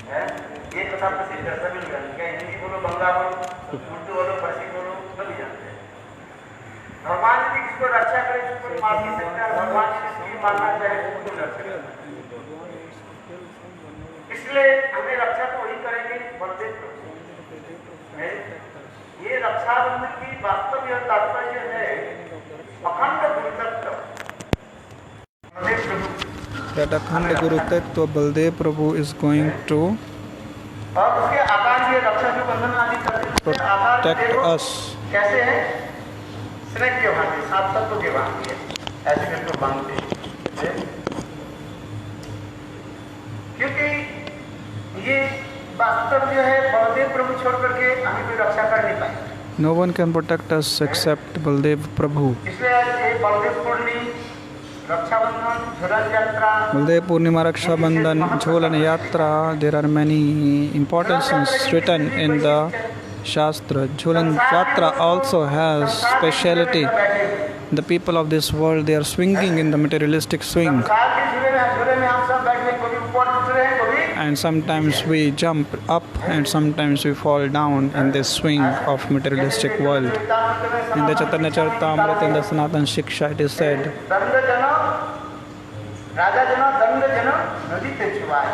ये कथा प्रसिद्ध है, सभी लोग जानते हैं। हिंदी बोलो, बंगला बोलो, उर्दू बोलो, फारसी बोलो, सभी जानते हैं। भगवान की किसको रक्षा करे उसको मार नहीं सकता, भगवान किसकी मारना चाहे उसको लड़ सकता। इसलिए हमें रक्षा तो वही करेंगे बलदेव प्रभु। ये रक्षाबंधन की वास्तव यह तात्पर्य है अखंड गुरुतत्व बलदेव प्रभु। That Akhand Guru Tattva Baldev Prabhu is going to और उसके आकार ये रक्षा जो बंधन आदि करते हैं आकार protect us. कैसे है? स्नेह के भांति, सात तत्व के भांति है, ऐसे करके बांधते हैं। क्योंकि ये वास्तव जो है बलदेव प्रभु छोड़ करके हमें कोई रक्षा कर नहीं पाएगा। No one can protect us except Baldev Prabhu. इसलिए ये बलदेव पूर्णिमा, रक्षाबंधन, झूलन यात्रा, Baldev Purnima, Raksha Bandhan, Jholan Yatra, there are many importances written in the Shastra. Jholan Yatra also has speciality. The people of this world, they are swinging in the materialistic swing. संसार के झूले में हम सब बैठे, कभी ऊपर उठ रहे हैं, कभी And sometimes we jump up and sometimes we fall down in this swing of materialistic world. In the Chaitanya Charitamrita, in the Sanatana Shiksha, it is said, दंड जन, राजा जन, दंड जन नदी पे छुआए।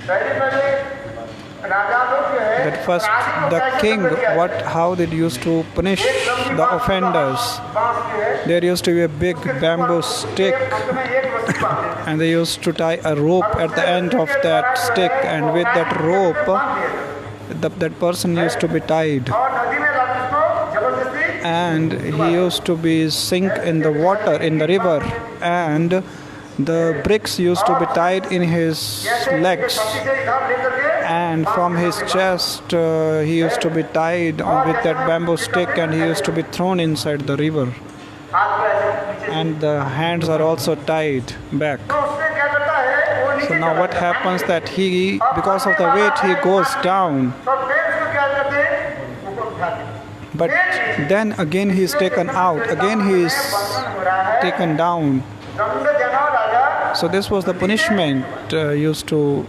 पहले राजा लोग जो है that first the king, how they used to punish the offenders. There used to be a big bamboo stick and they used to tie a rope at the end of that stick, and with that rope that person used to be tied, और नदी में उसको जबरदस्ती and he used to be sink in the water in the river, and the bricks used to be tied in his legs, and from his chest he used to be tied with that bamboo stick, and he used to be thrown inside the river, and the hands are also tied back. So now what happens that he, because of the weight, he goes down, but then again he is taken out, again he is taken down. So this was the punishment used to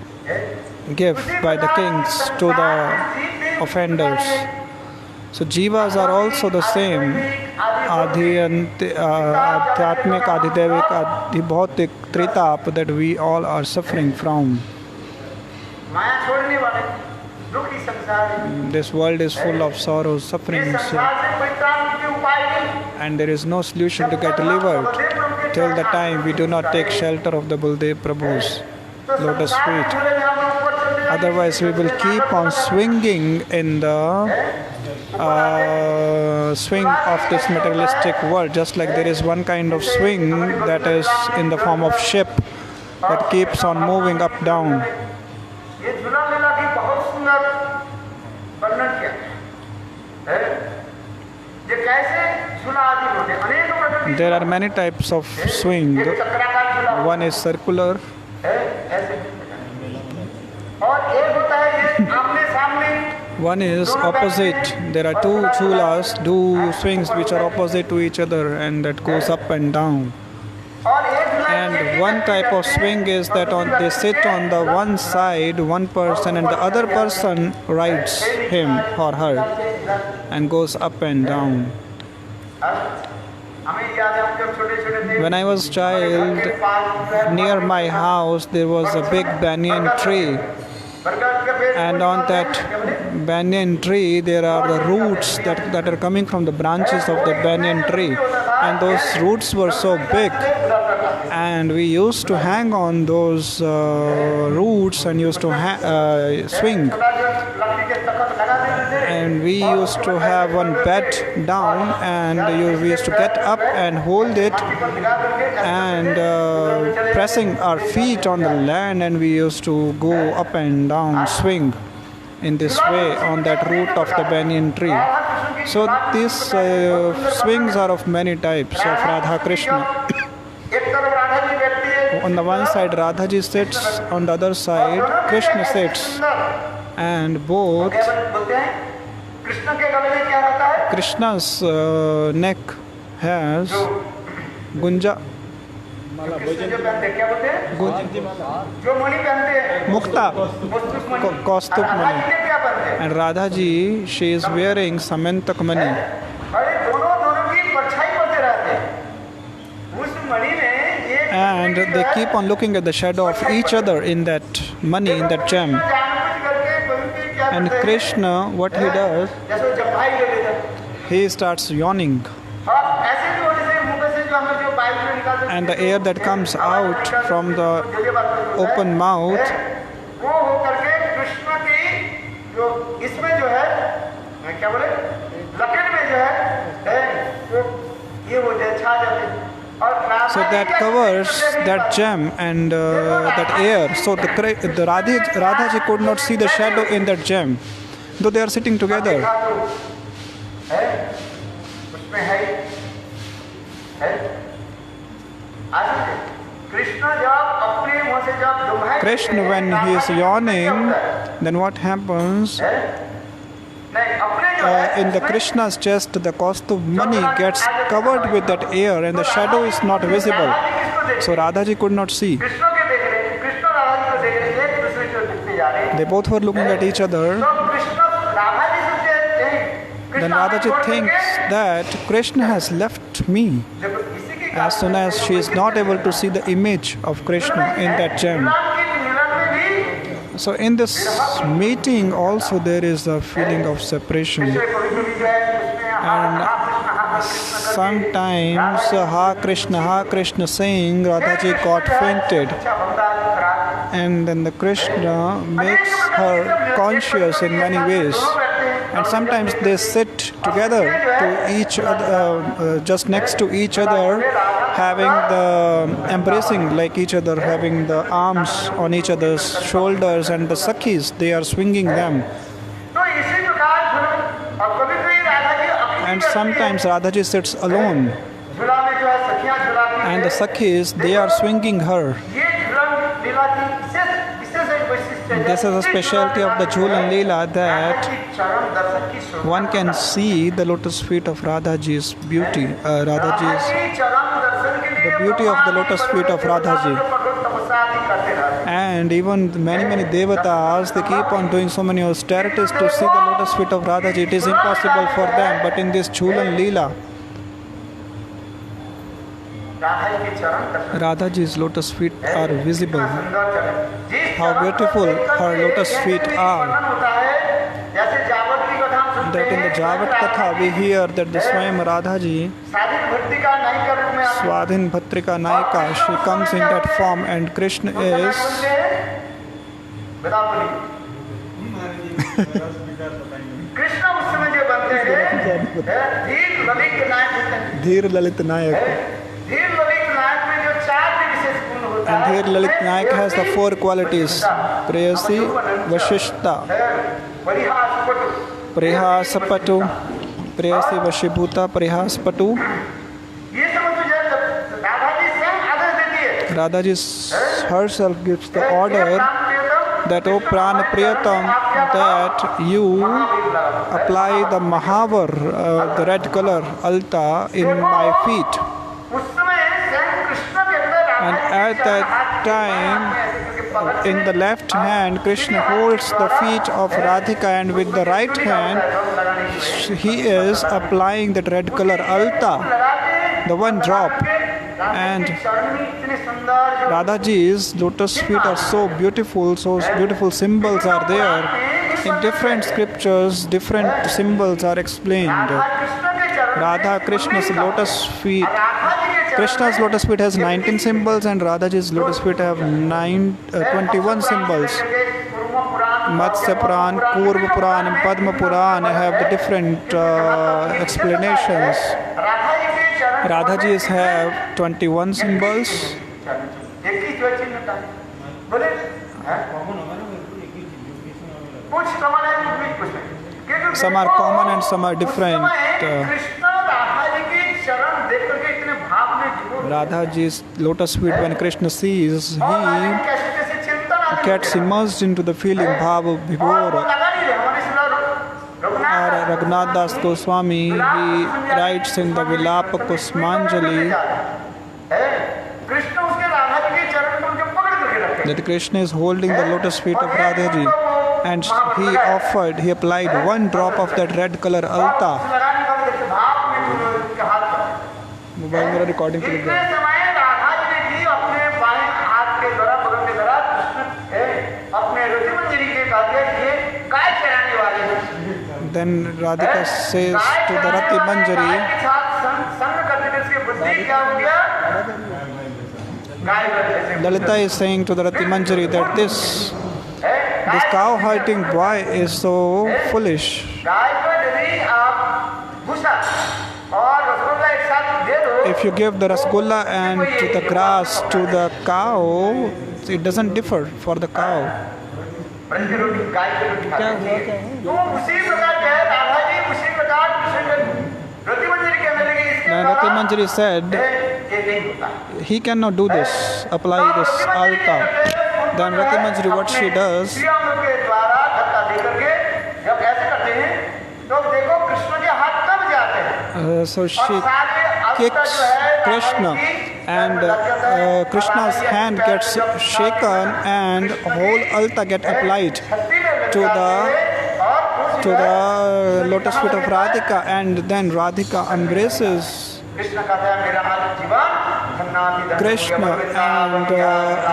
give by the kings to the offenders. So jivas are also the same. Adhyatmik, adhidevik, adhibhautik, tritap, that we all are suffering from. This world is full of sorrows, sufferings, and there is no solution to get delivered till the time we do not take shelter of the Baldev Prabhu's lotus feet. Otherwise we will keep on swinging in the swing of this materialistic world, just like there is one kind of swing that is in the form of ship that keeps on moving up down. There are many types of swing. One is circular. One is opposite. There are two chulas, two swings which are opposite to each other, and that goes up and down. And one type of swing is that they sit on the one side, one person, and the other person rides him or her and goes up and down. When I was a child, near my house there was a big banyan tree, and on that banyan tree there are the roots that are coming from the branches of the banyan tree, and those roots were so big, and we used to hang on those roots and used to swing, and we used to have one bed down, and we used to get up and hold it and pressing our feet on the land, and we used to go up and down, swing in this way on that root of the banyan tree. So these swings are of many types of Radha Krishna. On the one side Radhaji sits, on the other side Krishna sits, and both Krishna's neck has gunja, Krishna जो पहनते हैं क्या बोलते हैं, जो मणि पहनते हैं Mukta, कौस्तुभ मणि, कौस्तुभ और मणि। राधा जी ने क्या पहनते हैं, and Radha ji, she is wearing Samantak Mani. अरे दोनों की परछाई पड़ते रहते हैं उस मणि में, ये And they keep on looking at the shadow of each other in that money, in that gem. जानबूझ करके कभी भी क्या And करते हैं, Krishna, what he does, जैसे वो जब भाई ले लेते हैं, he starts yawning. और ऐसे भी होने से मुंह से जो हमें जो बाइक में निकालते हैं, And the air that comes out from the open mouth, वो हो करके कृष्ण की जो इसमें जो है क्या बोले लकड़ में जो है वो ये हो जाए, छा जाते हैं। और राधा so जी that क्या covers करते हैं, that gem and that air. So the Radha ji could not see the shadow in that gem, though they are sitting together. देखा तो है उसमें है आगे कृष्ण जब अपने मुंह से जब दुम्हाई Krishna, when he is yawning, then what happens? नहीं अपने जो है In the Krishna's chest, the Kaustubh Mani gets covered with that air and the shadow is not visible. So Radha ji could not see. Krishna के देख रहे हैं, कृष्ण राधा जी को देख रहे हैं, एक दूसरे को देखते जा रहे हैं। They both were looking at each other. तो कृष्ण राधा जी सोचते हैं, Then Radha ji thinks that Krishna has left me देखो इसी के as soon as she is not able to see the image of Krishna in that gem. मिलन में भी So in this meeting also there is a feeling of separation. कभी कभी जो है उसमें And sometimes Ha Krishna saying, Radha ji got fainted. अच्छा बंदा खराब And then the Krishna makes her conscious in many ways. And sometimes they sit together to each other, just next to each other, having the embracing like each other, having the arms on each other's shoulders, and the sakhis, they are swinging them. तो इसी प्रकार झूला और कभी कभी राधा जी अपनी And sometimes Radhaji sits alone, झूला में जो है सखियां झूलाती and the हैं। sakhis, they are swinging her. ये झूलन लीला की विशेष एक वैशिष्ट्य है। This is a specialty of the Jhulan Leela that चरण दर्शन की शोभा। one can see the lotus feet of Radhaji's beauty. Radhaji's चरण दर्शन के लिए the beauty of the lotus feet of Radha ji. तपस्या भी करते रहते हैं। And even many devatas, they keep on doing so many austerities to see the lotus feet of Radha ji. It is impossible for them, but in this Jhulan Leela, Radha ji के चरण दर्शन Radha ji's lotus feet are visible. सुंदर चरण। जिस How चरण को beautiful देख करके her lotus ये feet भी are. वर्णन होता है, जैसे जावट की कथा हम सुनते That in the हैं, Javat Katha we hear that the Swayam Radha ji, शारीरिक भक्ति का नायिका के रूप में आती है। Swadhin Bhatrika Naika, she comes in that form, and Krishna is Krishna उस समय जो बनते हैं धीर ललित नायक होते हैं। Dhir Lalit Nayak. धीर ललित नायक में जो चार भी विशेष गुण होता And है, here Lalit Nayak has the four qualities: Prayasi, Vashishta, परिहासपटु। Prihasapatu, Prayasi Vashibhuta, Prihasapatu. ये सब तो जो राधा जी स्वयं आदेश देती है Radha ji herself gives the order that, O Prana Priyatam, that you apply the Mahavar, the red color, alta, in my feet. उस समय स्वयं कृष्ण के अंदर राधा And जी at के that हाथ time, में पकड़ in the left hand, Krishna holds the feet of Radhika, and with the right hand, he is applying that red color alta, the one drop. And Radha ji's lotus feet are so beautiful symbols are there. In different scriptures, different symbols are explained. Radha Krishna's lotus feet. Krishna's lotus feet has 19 symbols, and Radhaji's lotus feet have 21 symbols. Matsya Puran, Kurva Puran, and Padma Puran have the different explanations. Radhaji's have 21 symbols. Some are common and some are different. Radhaji's lotus feet, when Krishna sees, he gets immersed into the feeling Bhava Vibhor. Or Raghunath Das Goswami, he writes in the Vilapa Kusmanjali that Krishna is holding the lotus feet of Radha ji, and he applied one drop of that red color alta. लगाने का देखिए भाव में जो उनके हाथ पर mobile मेरा रिकॉर्डिंग के लिए इतने समय राधा जी ने भी अपने बाएं हाथ के द्वारा बगल के द्वारा कृष्ण अपने रति मंजरी के कहते ये गाय चराने वाले हैं। Then Radhika says to the Rati Manjari, गाय के साथ संग करने से इसकी बुद्धि क्या हो गया? गाय जैसे Lalita is saying to the Rati Manjari that this cow herding boy is so foolish. गाय को यदि आप भूसा और रसगुल्ला एक साथ दे दो If you give the rasgulla and the grass to the cow, it doesn't differ for the cow. Braj की रोटी गाय की रोटी खाते हैं। तो उसी प्रकार क्या है राधा जी उसी प्रकार कृष्ण रति मंजरी कहने लगे इसके Then Rati Manjari said, ये नहीं होता। he cannot do this, apply this alta. Then Rati Manjari, what she does, Shriram के द्वारा धक्का दे करके जब ऐसे करते हैं तो देखो कृष्ण के हाथ कब जाते हैं so she kicks Krishna, and Krishna's hand gets shaken and whole alta get applied to the lotus feet of Radhika, and then Radhika embraces Krishna कहता है मेरा हाथ जीवन Dhanna Krishna, and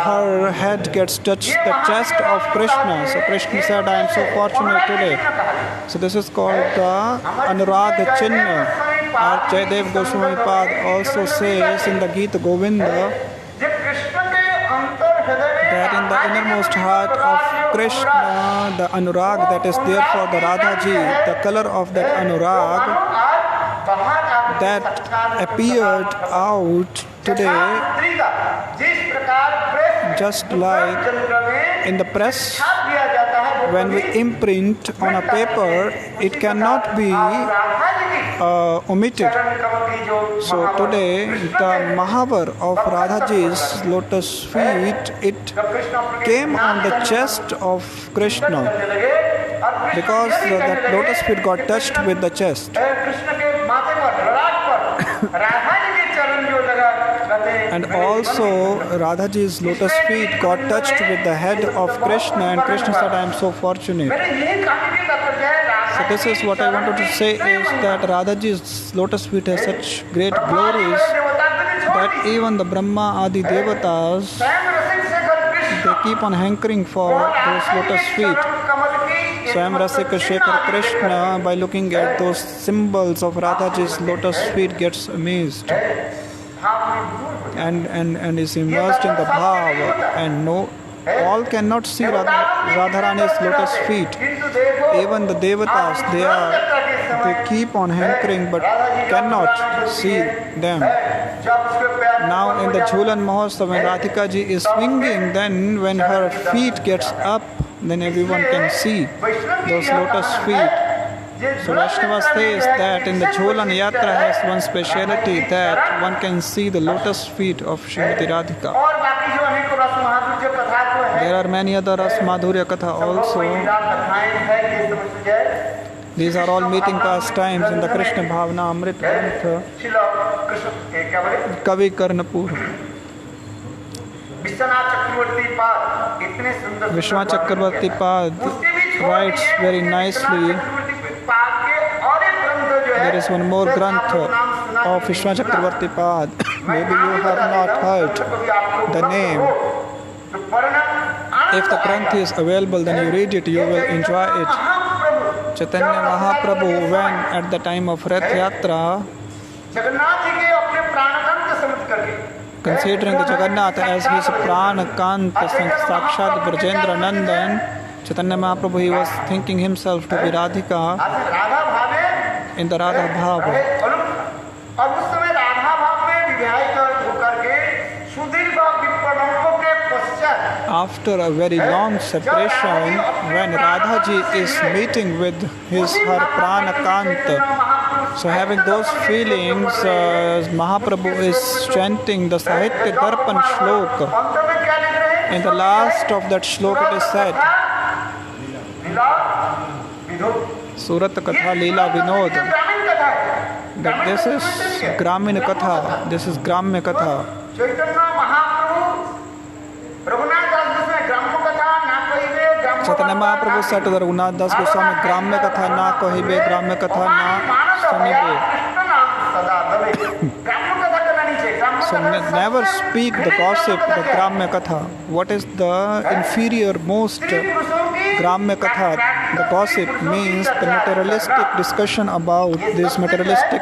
her head gets touched the chest of Krishna. So Krishna said, I am so fortunate today. So this is called the Anuraga Chinna. Our Jaidev Goswami Pad also says in the Gita Govinda that in the innermost heart of Krishna, the Anurag that is there for the Radha ji, the color of that Anurag that appeared out today, just like in the press, when we imprint on a paper, it cannot be omitted. So today, the Mahavar of Radhaji's lotus feet, it came on the chest of Krishna because that lotus feet got touched with the chest. And also Radhaji's lotus feet got touched with the head of Krishna, and Krishna said, I am so fortunate. So this is what I wanted to say, is that Radhaji's lotus feet has such great glories that even the Brahma Adi Devatas, they keep on hankering for those lotus feet. Swayam Rasika Shekhar Krishna, by looking at those symbols of Radhaji's lotus feet, gets amazed and is immersed in the bhav, and all cannot see Radharani's lotus feet. Even the devatas, they keep on hankering but cannot see them. Now in the Jhulan Mahotsav, when Radhika ji is swinging, then when her feet gets up, then everyone can see those lotus feet. So Vaishnava says that in the Jhulan Yatra has one speciality, that one can see the lotus feet of Srimati Radhika. There are many other Ras Madhurya Katha also. These are all meeting pastimes in the Krishna Bhavana Amrit Grantha, Kavi Karnapur. Vishwanath Chakravarti Pad writes very nicely. There is one more Grantha of Vishwanath Chakravarti Pad. Maybe you have not heard the name. If the Grantha is available, then you read it, you will enjoy it. Chaitanya Mahaprabhu, when at the time of Rath Yatra, considering the Jagannath as his Pranakant Sakshat Brajendra Nandan, Chaitanya Mahaprabhu, he was thinking himself to be Radhika in the Radha Bhava. After a very long separation, when Radhaji is meeting with her Pranakant, so having those feelings, Mahaprabhu is chanting the Sahitya Darpan Shloka. In the last of that shloka it is said, Surat Katha Leela Vinod, that this is Gramin Katha, this is Gramya Katha. Chaitanya Mahaprabhu said to the Raghunath Das Goswami, Gramya Katha na kahibe, Gramya Katha na sunibe. So never speak the gossip, the Gramya Katha. What is the inferior most Gramya Katha? The gossip means the materialistic discussion about this materialistic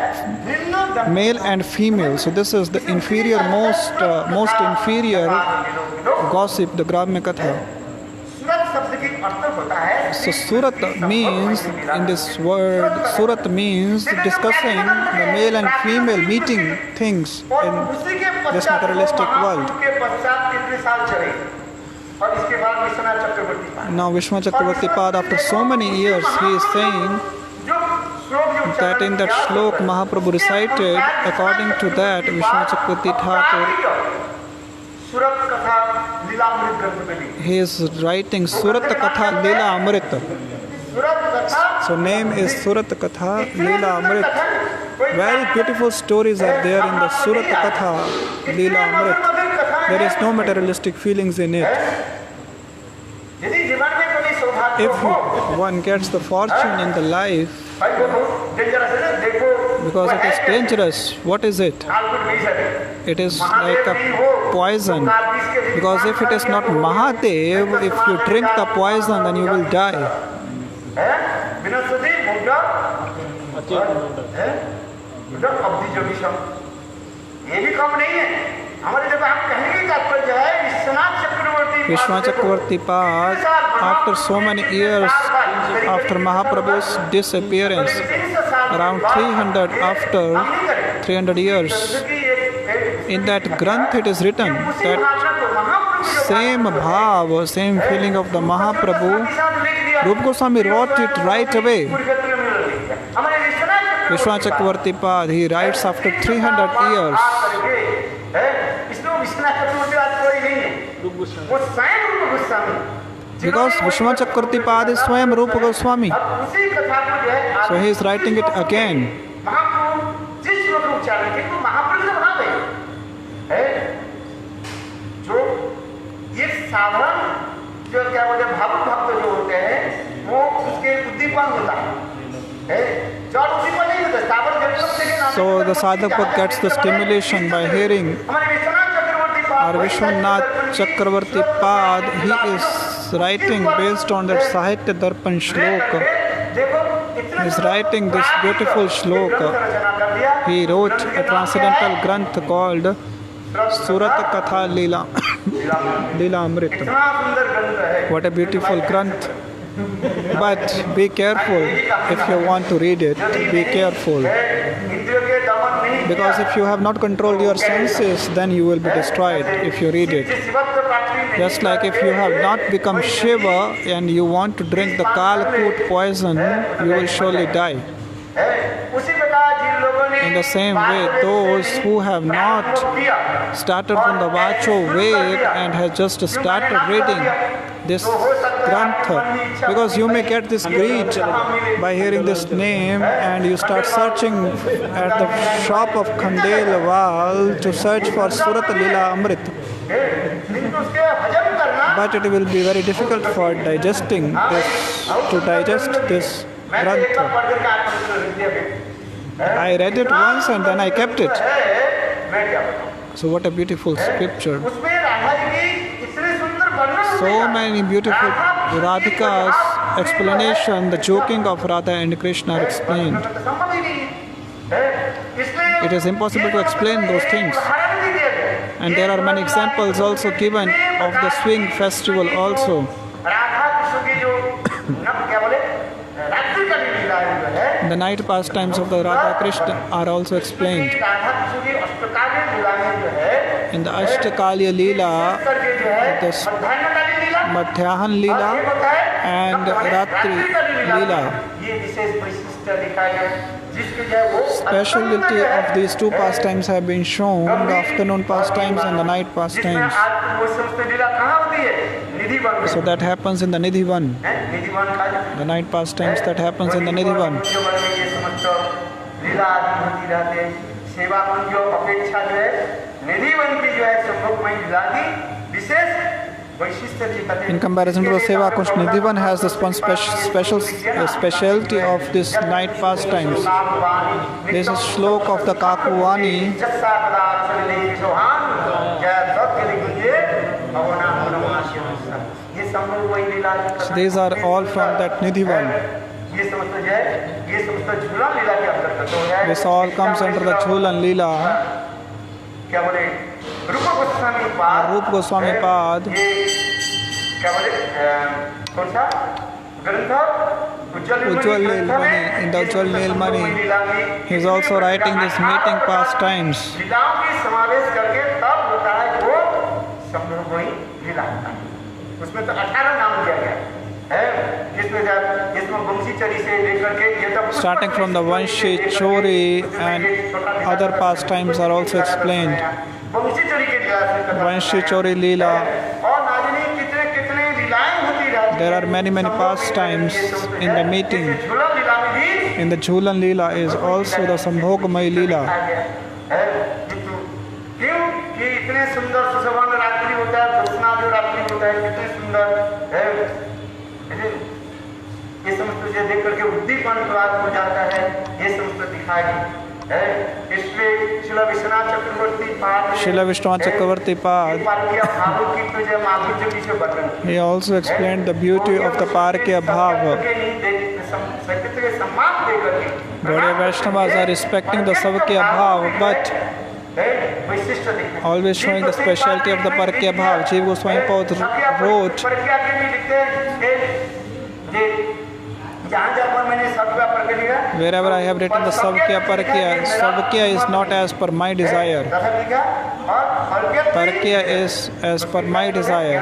male and female. So this is the inferior most inferior gossip, the Gramya Katha. So Surat means, in this word, Surat means discussing the male and female meeting things in this materialistic world. Now Vishnu Chakravarti Pad, after so many years, he is saying that in that shlok Mahaprabhu recited, according to that, Vishnu Chakravarti Thakur, he is writing Surat Katha Leela Amrita. So name is Surat Katha Leela Amrita. Very beautiful stories are there in the Surat Katha Leela Amrita. There is no materialistic feelings in it. If one gets the fortune in the life, because it is dangerous, what is it? It is like a poison. Because if it is not Mahadev, if you drink the poison, then you will die. Vishnu Chakravarti Pad, after so many years after Mahaprabhu's disappearance, around 300 years, in that Granth it is written that same bhav, same feeling of the Mahaprabhu, Rupa Goswami wrote it right away. Vishnu Chakravarti Pad, he writes after 300 years. Because Vishnu Chakravarti Pad is Swayam Rupa Goswami. So he is writing it again. So the sadhaka gets the stimulation by hearing our Vishwanath Chakravarti Pad. He is writing based on that Sahitya Darpan shloka. He is writing this beautiful shloka. He wrote a transcendental granth called Surat Katha Leela Amrita. What a beautiful granth. But be careful if you want to read it. Be careful. Because if you have not controlled your senses, then you will be destroyed if you read it. Just like if you have not become Shiva and you want to drink the Kalakut poison, you will surely die. In the same way, those who have not started from the Vacho Ved and have just started reading this Grantha, because you may get this greed by hearing this name and you start searching at the shop of Khandelwal to search for Surat Leela Amrit. But it will be very difficult for digesting this, to digest this Grantha. I read it once and then I kept it. So what a beautiful scripture. So many beautiful Radhika's explanation, the joking of Radha and Krishna are explained. It is impossible to explain those things. And there are many examples also given of the swing festival also. The night pastimes of the Radha Krishna are also explained. In the Ashtakalya Leela, the Madhyahan Leela and Ratri Leela. Speciality of these two pastimes have been shown, the afternoon pastimes and the night pastimes. So that happens in the Nidhi Van. The night pastimes that happens in the Nidhi Van. वैशिष्ट्य दिखाते हैं। In comparison to the Seva Kunj, Nidhivan has this one specialty of this night pastimes. This is Shlok of the Kakuvani. So these are all from that Nidhivan. This all comes under the Jhulan Leela. क्या बोले रूप गोस्वामी पाद, Rup Goswami Pad. क्या बोले कौन सा ग्रंथ Ujjwal Nilmani. In the Ujjwal Nilmani, he is also writing this meeting pastimes. लीलाओं की समावेश करके तब होता है वो संभोगोई लीला होता है। उसमें तो 18 नाम दिया गया है, जिसमें वंशीचरी से लेकर के ये तब Starting from the Vanshi, Chori and other pastimes are also explained. वंशीचरी के लीला से कथा Vanshi, Chori, Leela. और नाजनी कितने कितने लीलाएं होती रहती There are many pastimes in the meeting. झूला लीला में भी In the Jhulan Leela is also the Sambhogamai Leela. क्यों कि इतने सुंदर सुशोभन रात्रि होता है, ज्योत्सना जो रात्रि होता है कितने सुंदर है। ये समस्त चीजें देख करके उद्दीपन प्राप्त हो जाता है, ये समस्त दिखाई है। इसलिए श्रील विश्वनाथ चक्रवर्ती पाद Srila Vishwanath Chakravarti Pad, पार्किया भावों की तो जय माधुर्य जी से वर्णन he also explained the beauty of the Parkya Bhava. संगीत के सम्मान दे करके Gaudiya Vaishnavas are respecting the Savakya Bhava, but वैशिष्ट दिखाई always showing the specialty of the Parkya Bhava. Jiva Goswami Pad wrote, प्रज्ञा के भी लिखते हैं जहाँ जहाँ पर मैंने सबका प्रज्ञा लिखा wherever I have written the Savakya Parkya, Savakya is not as per my desire. दशक लिखा और Parkya is as per my desire.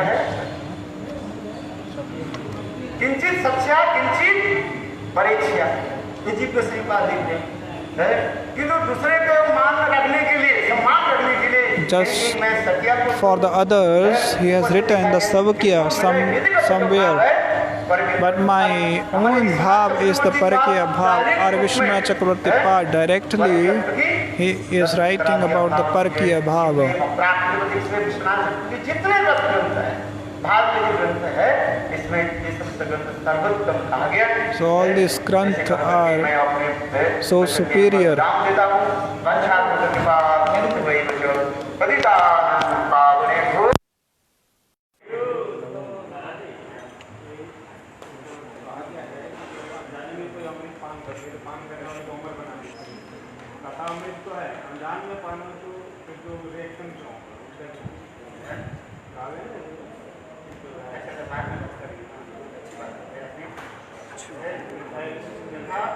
किंचित सच्चा किंचित परीक्षा ये जीव को श्रीपाद लिखते हैं किंतु दूसरे को मान रखने के लिए सम्मान रखने के लिए Just मैं सत्या को For the others, he has written the Savakya somewhere. But my own bhav is the Parakya bhav. Or Vishwanath Chakravarti Pad directly, he is writing about the Parakya bhava. जितने ग्रंथ है भाव के जो ग्रंथ है इसमें ये समस्त ग्रंथ सर्वोत्तम कहा गया। So all these Granth are so superior. नाम देता हूँ पंचात्म कृपा किंतु वही बचो पतितानां पावनेभ्यो। अमृत तो है, अनजान में पाना तो फिर जो रिएक्शन क्यों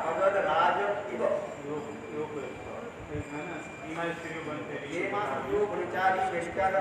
अगर राज योग है ना, बीमा स्त्री बनते ये मास योग विचारी विचार